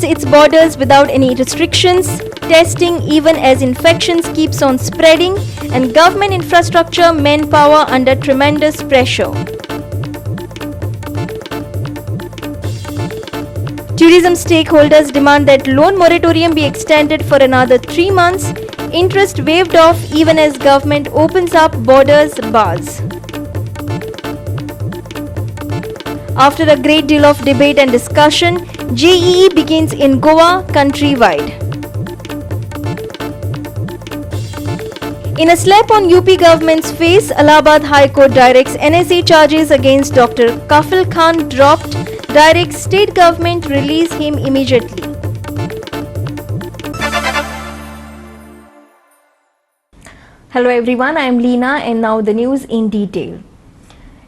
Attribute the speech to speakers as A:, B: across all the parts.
A: opens its borders without any restrictions, testing even as infections keeps on spreading, and government infrastructure manpower under tremendous pressure. Tourism stakeholders demand that loan moratorium be extended for another 3 months, interest waived off even as government opens up borders bars. After a great deal of debate and discussion, JEE begins in Goa countrywide. In a slap on UP government's face, Allahabad High Court directs NSA charges against Dr. Kafil Khan dropped, directs state government release him immediately. Hello everyone, I am Leena and now the news in detail.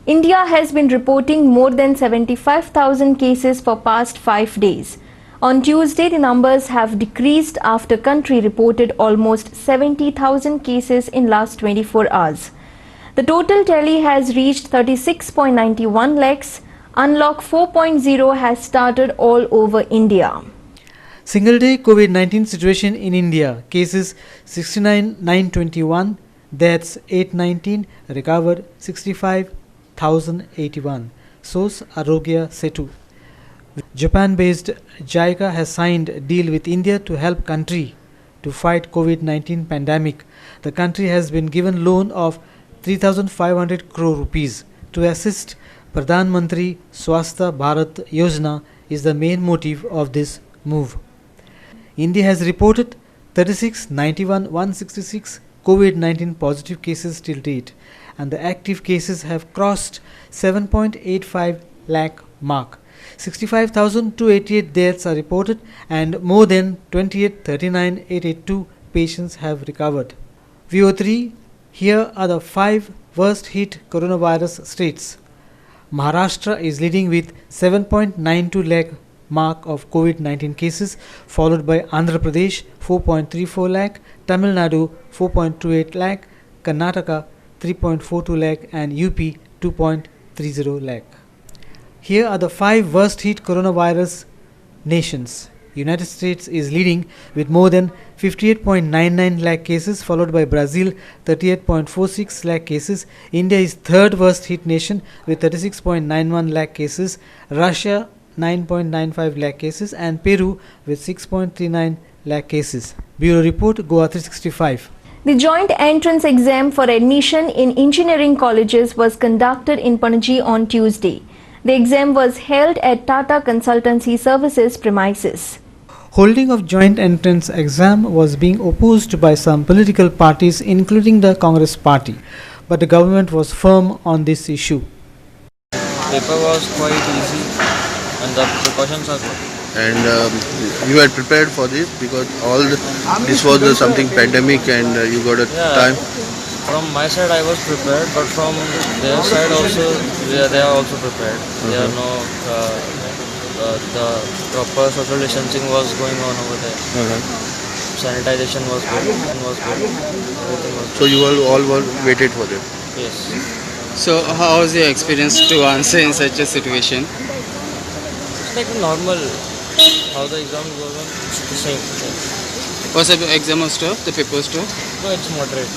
A: India has been reporting more than 75,000 cases for past 5 days. On Tuesday, the numbers have decreased after country reported almost 70,000 cases in last 24 hours. The total tally has reached 36.91 lakhs. Unlock 4.0 has started all over India.
B: Single day COVID-19 situation in India. Cases 69,921, deaths 819, recovered 65,081. Source Arogya Setu. Japan-based JICA has signed a deal with India to help country to fight COVID-19 pandemic. The country has been given loan of 3,500 crore rupees to assist. Pradhan Mantri Swasthya Bharat Yojana is the main motive of this move. India has reported 36,91,166 COVID-19 positive cases till date, and the active cases have crossed 7.85 lakh mark. 65,288 deaths are reported and more than 28,39,882 patients have recovered. VO3, here are the 5 worst hit coronavirus states. Maharashtra is leading with 7.92 lakh mark of COVID-19 cases, followed by Andhra Pradesh 4.34 lakh, Tamil Nadu 4.28 lakh, Karnataka 3.42 lakh and UP 2.30 lakh. Here are the 5 worst hit coronavirus nations. United States is leading with more than 58.99 lakh cases, followed by Brazil 38.46 lakh cases. India is third worst hit nation with 36.91 lakh cases. Russia 9.95 lakh cases and Peru with 6.39 lakh cases. Bureau Report, Goa 365.
A: The joint entrance exam for admission in engineering colleges was conducted in Panaji on Tuesday. The exam was held at Tata Consultancy Services premises.
B: Holding of joint entrance exam was being opposed by some political parties including the Congress party, but the government was firm on this issue.
C: Paper was quite easy and the precautions are good.
D: And you had prepared for this because this was something pandemic and you got a time?
C: From my side I was prepared, but from their side also they are also prepared. There are no the proper social distancing was going on over there. Sanitization was good. Everything was good.
D: So you all were waited for them?
C: Yes.
E: So how was your experience to answer in such a situation?
C: It's like normal. How the exam goes on, it's the same.
E: Was the exam was tough? The paper was tough?
C: No, it's moderate,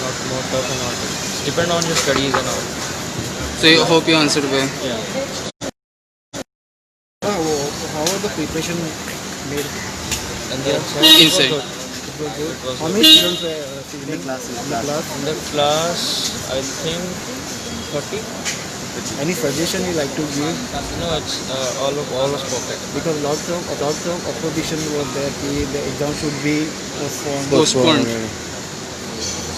C: not more tough and all. It depends on your studies and all.
E: So you hope you answered well?
C: Yeah.
F: How was the preparation made?
C: And the answer
E: Inside.
C: was good. It was good. It was
F: How
C: good.
F: many students were in the class?
C: In the class, I think 30.
F: Any suggestion you like to give?
C: No, it's all was perfect.
F: Because lots of opposition was there. The exam should be
E: Postponed.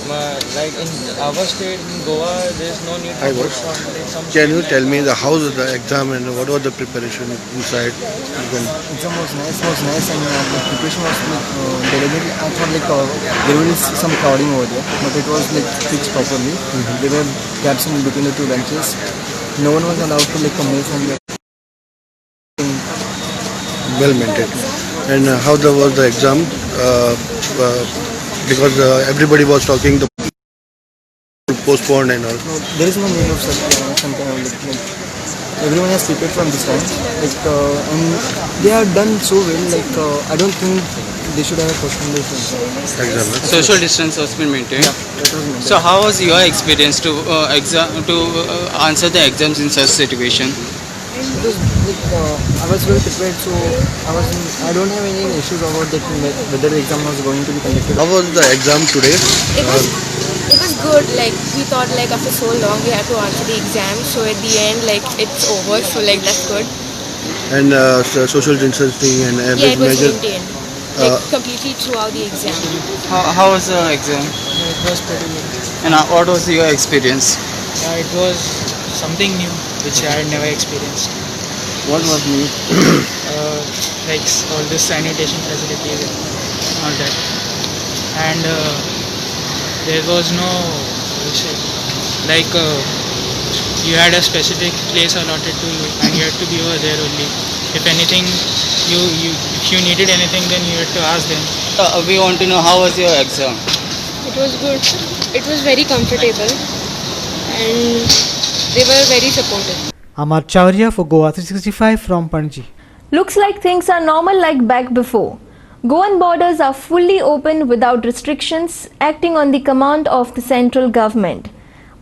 C: Like in our state, in Goa, there is no need
D: I
C: to
D: was.
C: postpone.
D: Can you tell me how was the exam and what was the preparation inside?
F: Exam was nice and the preparation was deliberately. I thought there will be some crowding over there, but it was fixed properly. There were gaps in between the two benches. No one was allowed to move from there.
D: Well maintained. And how was the exam? Because everybody was talking the postponed and all.
F: No, there is no need of such some kind of everyone has prepared from this time. And they have done so well. I don't think they should have postponed this exam.
E: Social distance has been maintained.
F: That was meant.
E: So how was your experience to answer the exams in such situation?
F: Because I was well prepared, so I don't have any issues about that whether the exam was going to be conducted.
D: How was the exam today?
G: It was good. Like we thought, like after so long we had to answer the exam. So at the end, like it's over. So like that's good.
D: And social distancing and
G: Yeah, it was
D: measure.
G: maintained. Like completely throughout the exam.
E: How was the exam?
F: It was pretty good.
E: And what was your experience?
H: It was something new which I had never experienced.
E: What was new?
H: Like all this sanitation facilities and all that. And there was no, you had a specific place allotted to you and you had to be over there only. If anything, if you needed anything, then you had to ask them.
E: We want to know how was your exam?
G: It was good. It was very comfortable, and they were very supportive.
B: Amar Chauria for Goa 365 from Panji.
A: Looks like things are normal like back before. Goan borders are fully open without restrictions, acting on the command of the central government.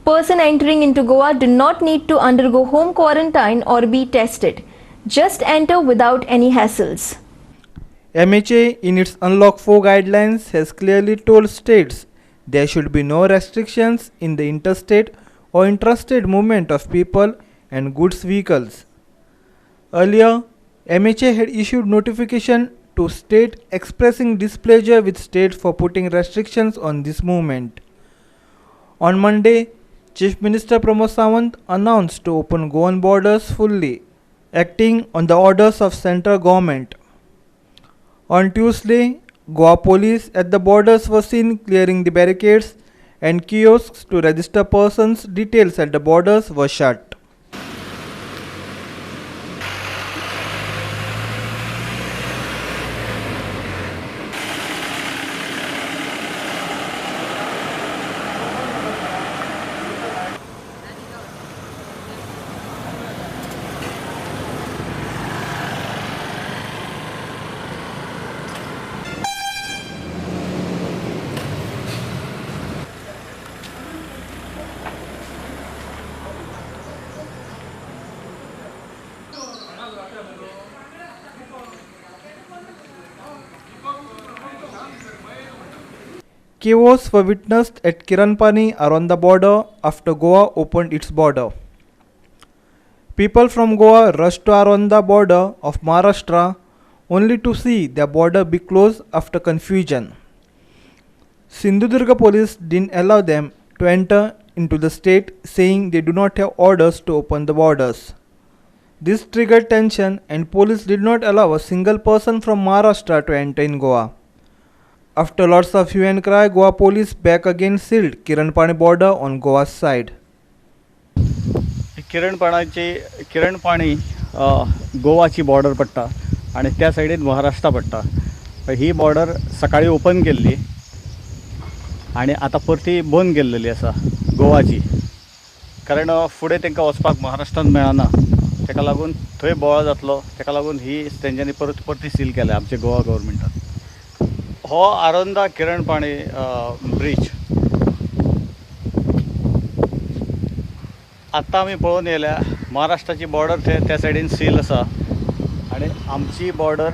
A: Person entering into Goa do not need to undergo home quarantine or be tested. Just enter without any hassles.
I: MHA in its Unlock 4 guidelines has clearly told states there should be no restrictions in the interstate or intrastate movement of people and goods vehicles. Earlier, MHA had issued notification to state expressing displeasure with states for putting restrictions on this movement. On Monday, Chief Minister Pramod Sawant announced to open Goan borders fully, acting on the orders of central government. On Tuesday, Goa police at the borders were seen clearing the barricades and kiosks to register persons' details at the borders were shut. Chaos were witnessed at Kiranpani around the border after Goa opened its border. People from Goa rushed to Aronda border of Maharashtra only to see their border be closed after confusion. Sindhudurga police didn't allow them to enter into the state, saying they do not have orders to open the borders. This triggered tension and police did not allow a single person from Maharashtra to enter in Goa. After lots of hue and cry, Goa police back again sealed Kiranpani border on Goa's side.
J: Kiranpani गोवाची border पडटा आणि त्या सायडीन महाराष्ट्रा पडटा. ही border सकाळी open केल्ली आणि आता परती बंद केल्लेली आसा गोवाची, कारण फुडें तांकां वचपाक महाराष्ट्रान मेळना. ताका लागून थंय बोवाळ जातलो, ताका लागून ही तेंच्यांनी परती सील केल्या आमच्या गोवा गव्हर्मेंटान. हो आरोंदा किरणपाणी ब्रीज आत्ता आमी पळोवन येयल्या महाराष्ट्राची बॉर्डर त्या सायडीन सील आसा आणि आमची बॉर्डर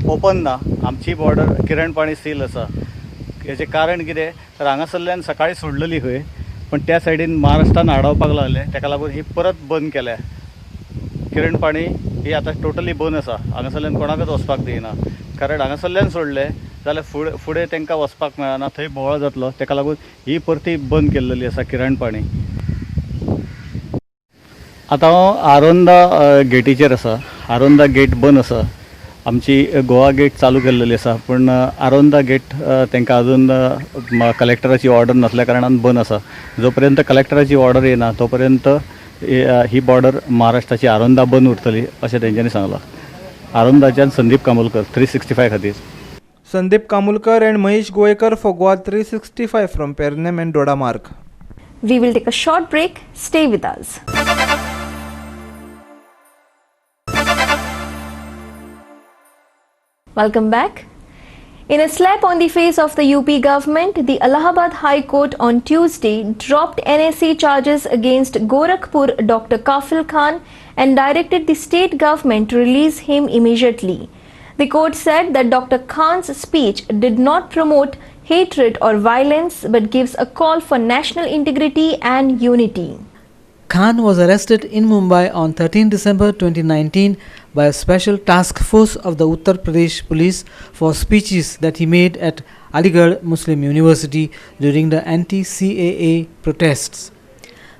J: ओपन ना. आमची बॉर्डर किरणपाणी सील आसा. हेजें कारण कितें तर हांगासरल्यान सकाळी सोडलेली खंय, पण त्या सायडीन महाराष्ट्रान आडवपाक लागले, ताका लागून ही परत बंद केल्या. किरणपाणी ही आतां टोटली बंद आसा. हांगासरल्यान कोणाकच वचपाक दिना, कारण हांगासरल्यान सोडले जाल्यार फुडें तांकां वचपाक मेळना, थंय बोवाळ जातलो. ताका लागून ही परती बंद केल्लेली आसा किरणपाणी. आतां हांव आरोंदा गेटीचेर आसा. आरोंदा गेट बंद आसा. आमची गोवा गेट चालू केल्लेली आसा, पण आरोंदा गेट तांकां अजून कलेक्टराची ऑर्डर नासल्या कारणान बंद आसा. जो पर्यंत कलेक्टराची ऑर्डर येना तो पर्यंत ही बॉर्डर महाराष्ट्राची आरोंदा बंद उरतली अशें तेंच्यांनी सांगलां. आरोंदाच्यान संदीप कामोलकर 365 खातीर.
I: Sandeep Kamulkar and Mahesh Goekar for Goa 365 from Pernem and Dodamarg.
A: We will take a short break. Stay with us. Welcome back. In a slap on the face of the UP government, the Allahabad High Court on Tuesday dropped NSA charges against Gorakhpur Dr. Kafil Khan and directed the state government to release him immediately. The court said that Dr. Khan's speech did not promote hatred or violence but gives a call for national integrity and unity.
B: Khan was arrested in Mumbai on 13 December 2019 by a special task force of the Uttar Pradesh police for speeches that he made at Aligarh Muslim University during the anti-CAA protests.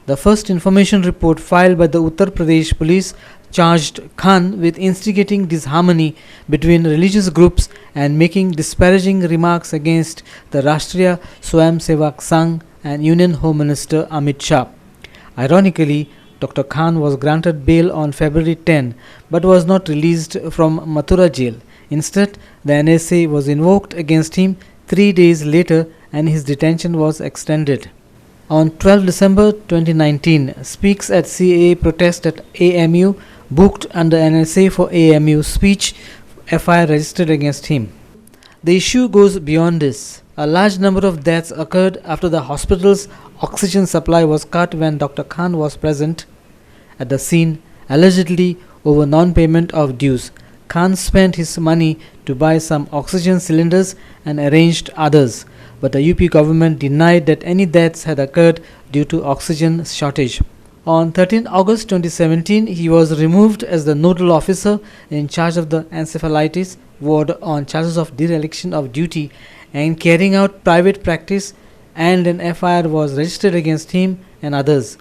B: The first information report filed by the Uttar Pradesh police charged Khan with instigating disharmony between religious groups and making disparaging remarks against the Rashtriya Swayamsevak Sangh and Union Home Minister Amit Shah. Ironically, Dr. Khan was granted bail on February 10 but was not released from Mathura jail. Instead, the NSA was invoked against him 3 days later and his detention was extended. On 12 December 2019, speaks at CAA protest at AMU booked under NSA for AMU speech, FIR registered against him. The issue goes beyond this. A large number of deaths occurred after the hospital's oxygen supply was cut when Dr. Khan was present at the scene, allegedly over non-payment of dues. Khan spent his money to buy some oxygen cylinders and arranged others, but the UP government denied that any deaths had occurred due to oxygen shortage. On 13 August 2017, he was removed as the nodal officer in charge of the encephalitis ward on charges of dereliction of duty and carrying out private practice, and an FIR was registered against him and others.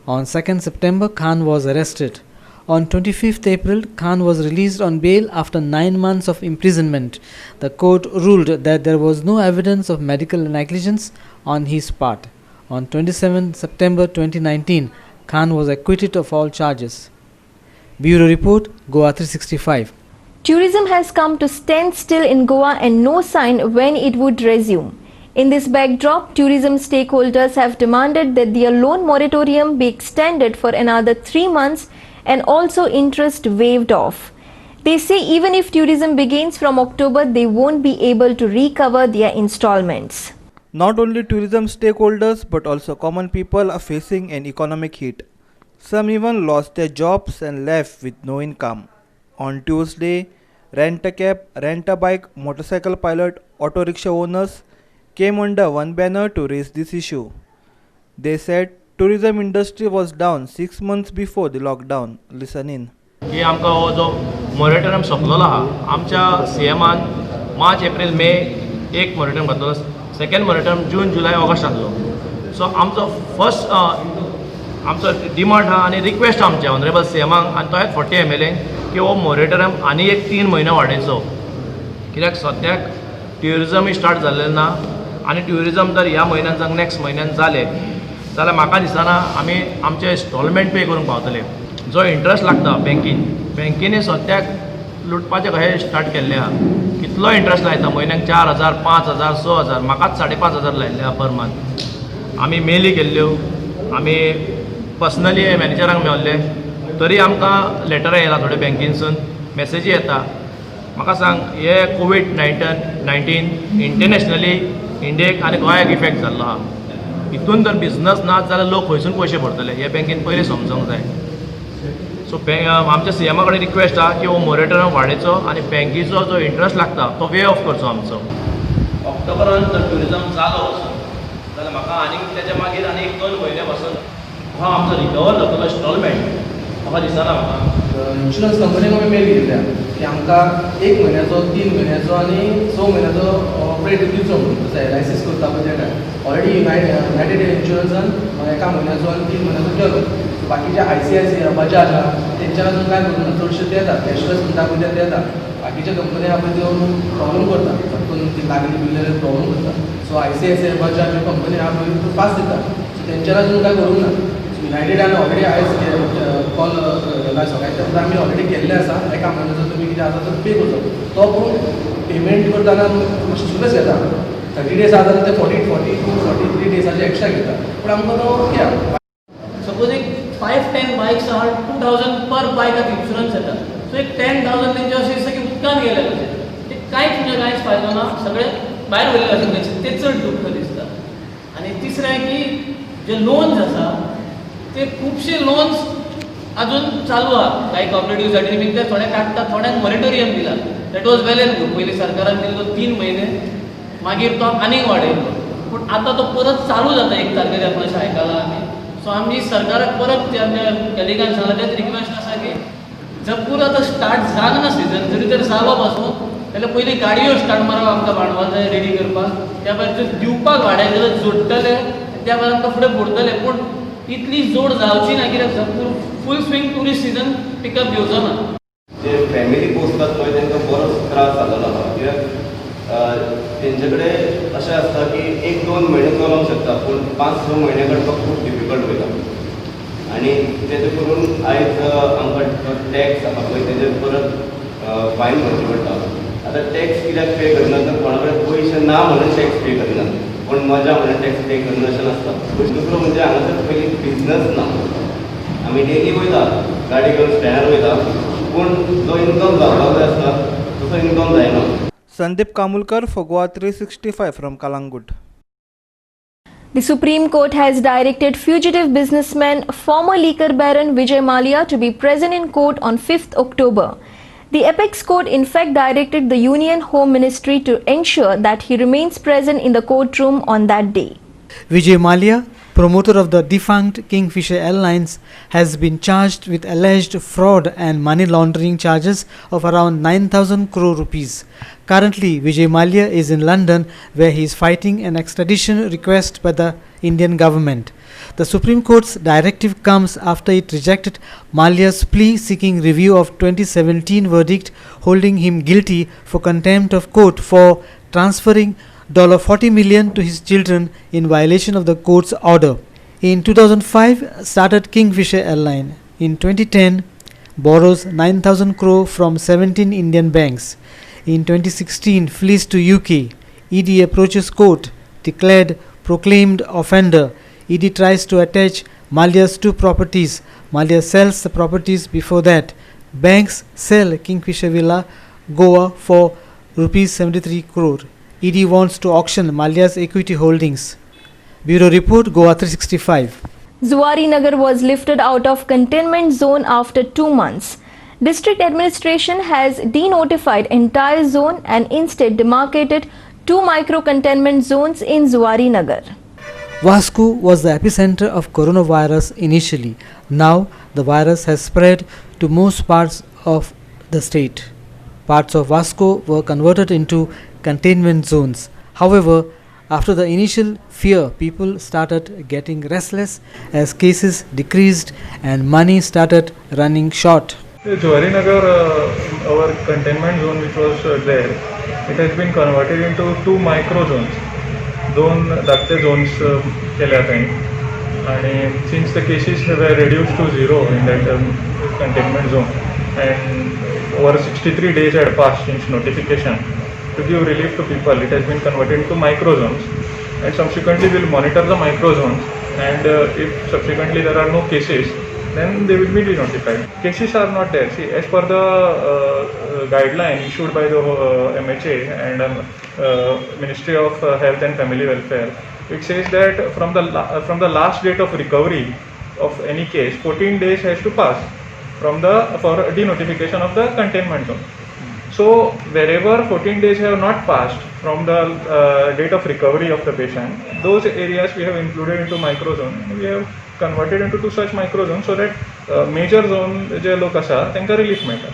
B: On 2nd September, Khan was arrested. On 25th April, Khan was released on bail after 9 months of imprisonment. The court ruled that there was no evidence of medical negligence on his part. On 27 September 2019, Khan was acquitted of all charges. Bureau Report, Goa 365.
A: Tourism has come to stand still in Goa and no sign when it would resume. In this backdrop, tourism stakeholders have demanded that their loan moratorium be extended for another 3 months and also interest waived off. They say even if tourism begins from October, they won't be able to recover their installments.
I: Not only tourism stakeholders but also common people are facing an economic hit. Some even lost their jobs and left with no income. On Tuesday, rent-a-cab, rent-a-bike, motorcycle pilot, auto rickshaw owners came under one banner to raise this issue. They said tourism industry was down 6 months before the lockdown. Listen in.
K: की आमकां हो जो moratorium सोंपलेलो आहा आमच्या सीएमान मार्च एप्रील मे एक moratorium घातलो, second moratorium जून July August आहलो. सो आमचो फर्स्ट आमचो डिमांड आहा आनी रिक्वेस्ट आमचे ऑनरेबल सीएमाक आनी तोच 40 MLA की हो मोरेटोरियम आनी एक 3 म्हयने वाडयचो, कित्याक सद्याक ट्युरिजमूय स्टार्ट जाल्लें ना आनी ट्युरिजम जर ह्या म्हयन्यान जावं नेक्स्ट म्हयन्यान जालें जाल्यार म्हाका दिसना आमी आमचे इन्स्टॉलमेंट पे करूंक पावतले. जो इंट्रस्ट लागता बँकेनी सद्याक लुटपाचें कशें स्टार्ट केल्लें आहा. कितलो इंट्रस्ट लायता म्हयन्याक 4,000, 5,000, 6,000, म्हाकाच 5,500 लायिल्ले आहा पर मंथ. आमी मेली केल्ल्यो, आमी पर्सनली मॅनेजरांक मेळ्ळे तरी आमकां लेटरां येयला थोड्या बँकेनसून, मॅसेजी येता. म्हाका सांग हे कोविड-19 इंटरनॅशनली इंडियेक आनी गोंयाक इफेक्ट जाल्लो आहा. हितून जर बिझनस नात जाल्यार लोक खंयसून पयशे भरतले हे बँकेन पयलीं समजूंक जाय. सो आमच्या सीएमा कडेन रिक्वेस्ट आहा की हो मोरेटोरियम वाडयचो आनी बँकेचो जो इंट्रस्ट लागता तो वे ऑफ करचो आमचो. ऑक्टोबरान जर ट्युरिजम जालो जाल्यार म्हाका आनीक तेच्या मागीर आनी 1-2 म्हयने पासून हो आमचो रिकवर जातलो इन्स्टॉलमेंट म्हाका दिसना. म्हाका
F: इन्शुरन्स कंपनीक आमी मेल दिल्या की आमकां 1 म्हयन्याचो, 3 म्हयन्याचो आनी 6 म्हयन्याचो ऑपरेट दिवचो म्हणून तसो एलायसीस करता पळय त्या टायम ऑलरेडी युनायटेड इन्शुरन्सान 1 म्हयन्याचो आनी 3 म्हयन्याचो केलो. बाकीचे ICICI, बजाज आहा तेंच्यान अजून कांय करूं ना, चडशे देता कॅशलेस म्हणटा पळय ते देता. बाकीच्या कंपनी आहा पळय त्यो प्रॉब्लम करता, फकत ती लागली बिल्ले प्रॉब्लम करता. सो ICICI, बजाज ह्यो कंपनी आहा पळय त्यो फास्ट दिता. सो तेंच्यान अजून कांय करूंक ना. युनायटेडान ऑलरेडी आयज कॉल केला सगळ्यांचे आमी ऑलरेडी केल्ले आसा. 1 म्हयन्याचो तुमी कितें आसा तो पे करचो. तो पूण पेमेंट करतना सुबेज घेता. 30 days आसा ते 43 डेजाचे एक्स्ट्रा घेता. पूण आमकां तो कित्याक
L: सपोज एक 5-10 बायक्स आहा 2,000 पर बायकाक इन्शुरन्स येता. सो एक 10,000 तेंचे अशें दिसता की उदकान गेले कशें. ते कांयच फायदो ना, सगळे भायर व्हेल्ले आसा ते चड दुख्ख दिसता. आनी तिसरें की जे लोन्स आसा ते खुबशे लोन्स अजून चालू आहा, लायक कॉपरेटिव्ह सर्टिफिकेट ते थोडे काडटा, थोड्यांक मॉरिटोरियम दिला. That was well and good. पयलीं सरकारान दिल्लो 3 म्हयने, मागीर तो आनीक वाडयलो. पूण आतां तो परत चालू जाता 1 तारखेच्यान अशें आयकलां आमी. सो आमी सरकाराक परत आमच्या कॅलिगान सांगलां तेच रिक्वेस्ट आसा की जपूर आतां स्टार्ट जावंक ना सिजन, जरी तर जालो पासून जाल्यार पयलीं गाडयो स्टार्ट मारप आमकां भांडवल जाय रेडी करपाक, त्या भायर दिवपाक वाड्याक जाल्यार जोडटले, त्या भायर आमकां फुडें भरतले. पूण इतली जोड जावची ना, कित्याक जपूर फूल स्विंग टुरिस्ट सिजन पिकअप घेवचो ना.
M: जे फॅमिली पोसतात पळय तांकां बरोच त्रास जालोलो आसा, कित्याक तेंचे कडेन अशें आसता की 1-2 म्हयने चलोवंक शकता, पूण 5-6 म्हयने काडपाक खूब डिफिकल्ट वयता. आनी तेजे करून आयज आमकां टॅक्स आसा पळय तेजेर परत फायन भरची पडटा. आतां टॅक्स कित्याक पे करना, तर कोणा कडेन पयशे ना म्हणून टॅक्स पे करना, पण मजा म्हणून टॅक्स पे करना अशें नासता. दुसरो म्हणजे हांगासर पयलीं बिजनस ना. आमी डेली वयता, गाडी घेवन स्टँडार वयता, पूण जो इनकम जावपाक जाय आसता तसो इनकम जायना.
I: Sandeep Kamulkar for Goa 365 from Kalangut.
A: The Supreme Court has directed fugitive businessman, former liquor baron Vijay Mallya to be present in court on 5th October. The apex court in fact directed the Union Home Ministry to ensure that he remains present in the courtroom on that day.
B: Vijay Mallya, promoter of the defunct Kingfisher Airlines, has been charged with alleged fraud and money laundering charges of around 9,000 crore rupees. Currently, Vijay Mallya is in London, where he is fighting an extradition request by the Indian government. The Supreme Court's directive comes after it rejected Mallya's plea seeking review of 2017 verdict holding him guilty for contempt of court for transferring $40 million to his children in violation of the court's order. In 2005, started Kingfisher Airline. In 2010, borrows 9,000 crore from 17 Indian banks. In 2016, flees to UK. ED approaches court, declared proclaimed offender. ED tries to attach Mallya's 2 properties. Mallya sells the properties before that. Banks sell Kingfisher Villa, Goa for rupees 73 crore. ED wants to auction Mallya's equity holdings. Bureau Report, Goa 365.
A: Zuari Nagar was lifted out of containment zone after 2 months. District administration has denotified entire zone and instead demarcated 2 micro-containment zones in Zuari Nagar.
B: Vasco was the epicenter of coronavirus initially. Now the virus has spread to most parts of the state. Parts of Vasco were converted into containment zones. However, after the initial fear, people started getting restless as cases decreased and money started running short.
N: Zuari Nagar, our containment zone which was there, it has been converted into 2 micro zones. 2 धाकटे zones केल्या थंय, and since the cases were reduced to 0 in that containment zone, and over 63 days had passed since notification, to give relief to people, it has been converted into micro zones, and subsequently we will monitor the micro zones, and if subsequently there are no cases, then they will be denotified. Cases are not there. See, as per the guideline issued by the MHA and Ministry of Health and Family Welfare, it says that from the last date of recovery of any case, 14 days has to pass for denotification of the containment zone. So wherever 14 days have not passed from the date of recovery of the patient, those areas we have included into micro zone. We have converted into 2 such micro zones so that major zone je lok asa त्यांका relief मेळटा.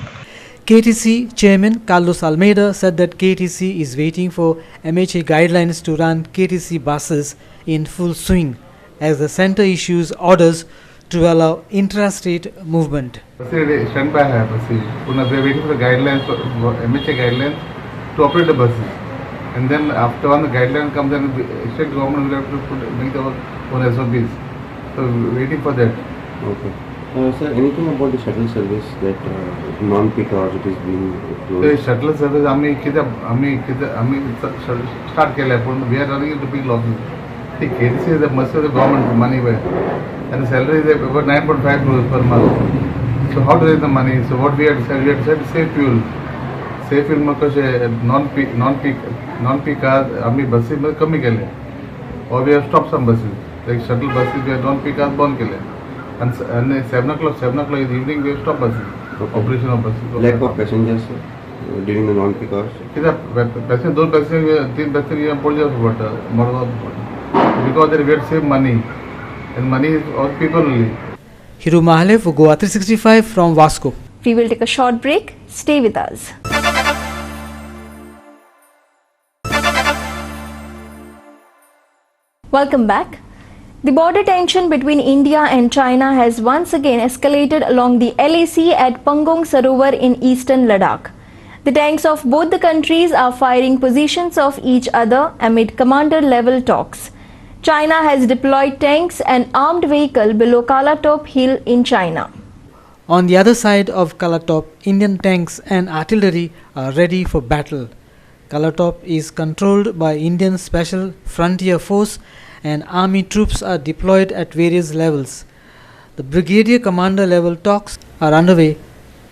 B: KTC Chairman Carlos Almeida said that KTC is waiting for MHA guidelines to run KTC buses in full swing as the centre issues orders to allow intrastate movement.
O: Standby hai basi. We are waiting for the guidelines, for MHA guidelines to operate the buses. And then after when the guideline comes, then the state government will have to make their own SOPs. So waiting for that.
P: Okay. Sir, anything about the shuttle service that non-peak hours it is being closed?
O: The shuttle service, आम्ही start केला पण we are running into big losses. The KTC is the mercy of the government money by, and the salary is about 9.5 crores per month. So how to raise the money? So what we had said to save fuel. सेफ फिल्म कशें non peak आमी बसी कमी केले और we have stop some buses like shuttle buses we non peak बंद केले आनी 7 o'clock in evening we stop buses operation of buses
P: Lack of passengers during the non-peak hours.
O: कित्याक पैसेंजर 2 पैसेंजर 3 पैसेंजर पडले पडटा मडगांव पडटा because they wait save money and money is all people only.
B: Hiru Mahale for Goa 365 from Vasco.
A: We will take a short break. Stay with us. Welcome back. The border tension between India and China has once again escalated along the LAC at Pangong Sarovar in eastern Ladakh. The tanks of both the countries are firing positions of each other amid commander-level talks. China has deployed tanks and armed vehicle below Kalatop Hill in China.
B: On the other side of Kalatop, Indian tanks and artillery are ready for battle. Kalatop is controlled by Indian Special Frontier Force and army troops are deployed at various levels. The brigadier commander level talks are underway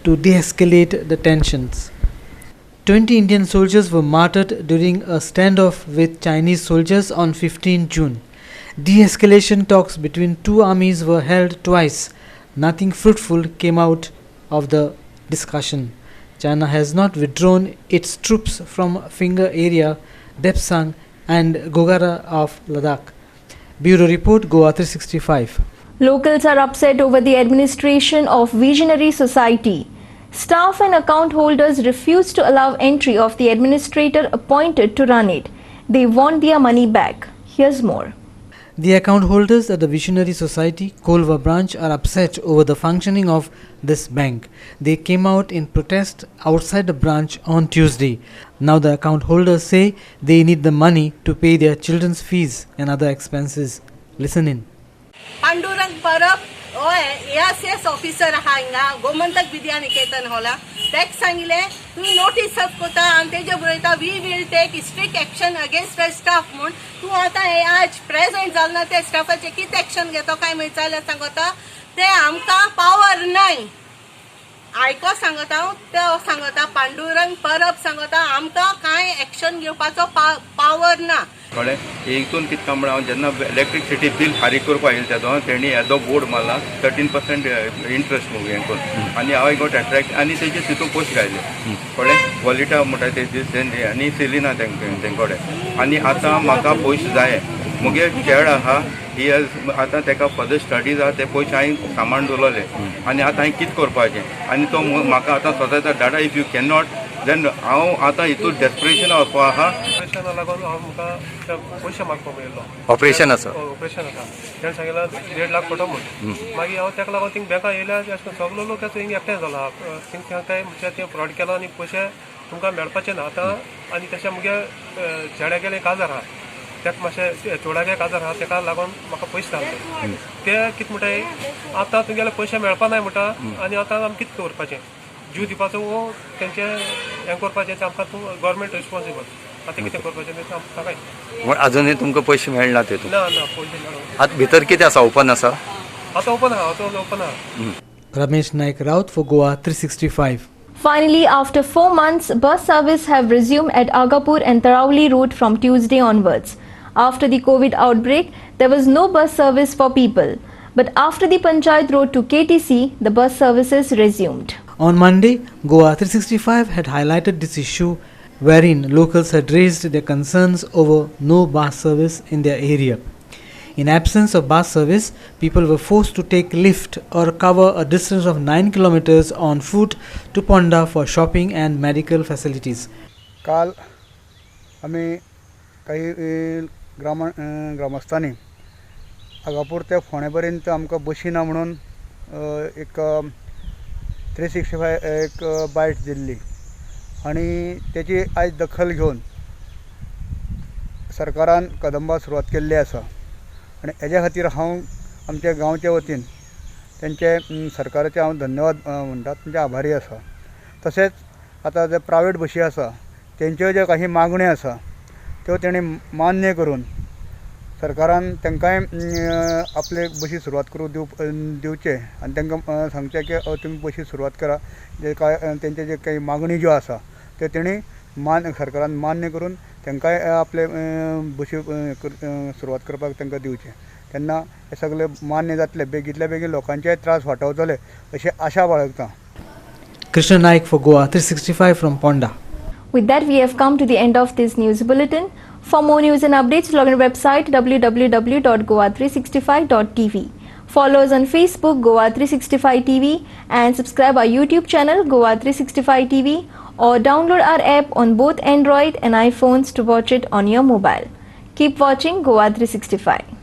B: to de-escalate the tensions. 20 Indian soldiers were martyred during a standoff with Chinese soldiers on 15 June. De-escalation talks between two armies were held twice. Nothing fruitful came out of the discussion. China has not withdrawn its troops from Finger area, Depsang and Gogara of Ladakh. Bureau Report, Goa 365.
A: Locals are upset over the administration of Visionary Society. Staff and account holders refuse to allow entry of the administrator appointed to run it. They want their money back. Here's more.
B: The account holders at the Visionary Society, Kolva branch, are upset over the functioning of this bank. They came out in protest outside the branch on Tuesday. Now the account holders say they need the money to pay their children's fees and other expenses. Listen in.
Q: Pandurang Parab, ASS officer आहा हिंगा गोमंतक विद्या निकेतन होला तेक सांगिले तू notice सब कोता आणि तेजे बरयता we will take strict action against the staff म्हूण तू आता हे आज प्रेजेंट जालना ते स्टाफाचे किती एक्शन घेतो काय विचारले सांगता ते आमकां पावर नाही आयको सांगता ते सांगता पांडुरंग परब सांगता आमकां काय एक्शन घेवपाचो पावर ना
R: कळ्ळें हितून कितें काय म्हणल्यार जेन्ना इलेक्ट्रिसिटी बिल फारीक करपा येयलें तेदो तेणी येदो बोर्ड मारला 13% इंट्रस्ट म्हणून हें करून आनी हांव गॉट अट्रॅक्ट आनी तेजे तितून पयशे घायले कळ्ळें वॉलिटा म्हणटा ते आनी सेलिना तेंकोडे आनी आतां म्हाका पयशे जाय मुगे चेड आहा ही आतां तेका फर्दर स्टडीज आहा ते पयशे हांवें सामान दवरलें आनी आतां हांवें कितें करपाचें आनी तो म्हाका आतां स्वता data if you can not then हांव आतां हितून डेस्परेशन वचपा आहा
S: ऑपरेशना लागून हांव म्हाका पयशे मागपाक येयल्लो
T: ऑपरेशन आसा
S: ऑपरेशन आसा तेणें सांगितलें 1.5 लाख पडटा म्हणून मागीर हांव तेका लागून थिंग बँका येयल्या सगलो लोक थिंग एकठांय जाला थिंग काय म्हणजे ते फ्रॉड केला आनी पयशे तुमकां मेळपाचे ना आतां आनी तशें मुगे चेड्या गेले काजार आहा तेका मातशें चोडागे काजार आहा तेका लागून म्हाका पयशे घालचे ते कितें म्हणटाय आतां तुगेले पयशे मेळपा नाय म्हणटा आनी आतां आमी कितें करपाचें जीव दिवपाचो वो तेंचे हें करपाचें तें आमकां तूं गव्हर्मेंट रिस्पॉन्सिबल आतां कितें करपाचें तें आमकां सांगाय
T: अजूनही तुमकां पयशे मेळना तेतून
S: ना ना पयशे मेळना
T: आतां भितर कितें आसा ओपन आसा
S: आतां ओपन आहा
B: Ramesh Naik Raut for Goa 365.
A: Finally, after 4 months, bus service have resumed at Agapur and Tarauli route from Tuesday onwards. After the COVID outbreak, there was no bus service for people. But after the Panchayat road to KTC, the bus services resumed.
B: On Monday, Goa 365 had highlighted this issue wherein locals had raised their concerns over no bus service in their area. In absence of bus service, people were forced to take lift or cover a distance of 9 kilometers on foot to Ponda for shopping and medical facilities.
U: काल आम्ही काही ग्रामस्थांनी आगापूर ते फोंडेपर्यंत आमकां बशी ना म्हणून एक 365 एक बायट दिल्ली आणि त्याची आज दखल घेऊन सरकारान कदंबा सुरवात केल्ली आसा आणि हेज्या खातीर हांव आमच्या गांवच्या वतीन तेंचे सरकाराचे हांव धन्यवाद म्हणटा तेंचे आभारी आसा तशेंच आतां जे प्रायवेट बशी आसा तेंच्यो ज्यो काही मागण्यो आसा त्यो तेणी मान्य करून सरकारान तांकांय आपले बशी सुरवात करून दिवचे आनी तांकां सांगचे की तुमी बशी सुरवात करा जे काय तेंचे जे काही मागणी ज्यो आसा ते तेणी सरकारान मान्य करून तांकांय आपले बसी सुरवात करपाक तांकां दिवचें तेन्ना हे सगळे मान्य जातले बेगींतल्या बेगीन लोकांचे त्रास वाटावतले अशी आशा बाळगता.
B: Krishna Naik for Goa 365 from Ponda.
A: With that, we have come to the end of this news bulletin. For more news and updates, log on our website www.goa365.tv. Follow us on Facebook, Goa 365 TV, and subscribe our YouTube channel, Goa 365 TV, or download our app on both Android and iPhones to watch it on your mobile. Keep watching Goa 365.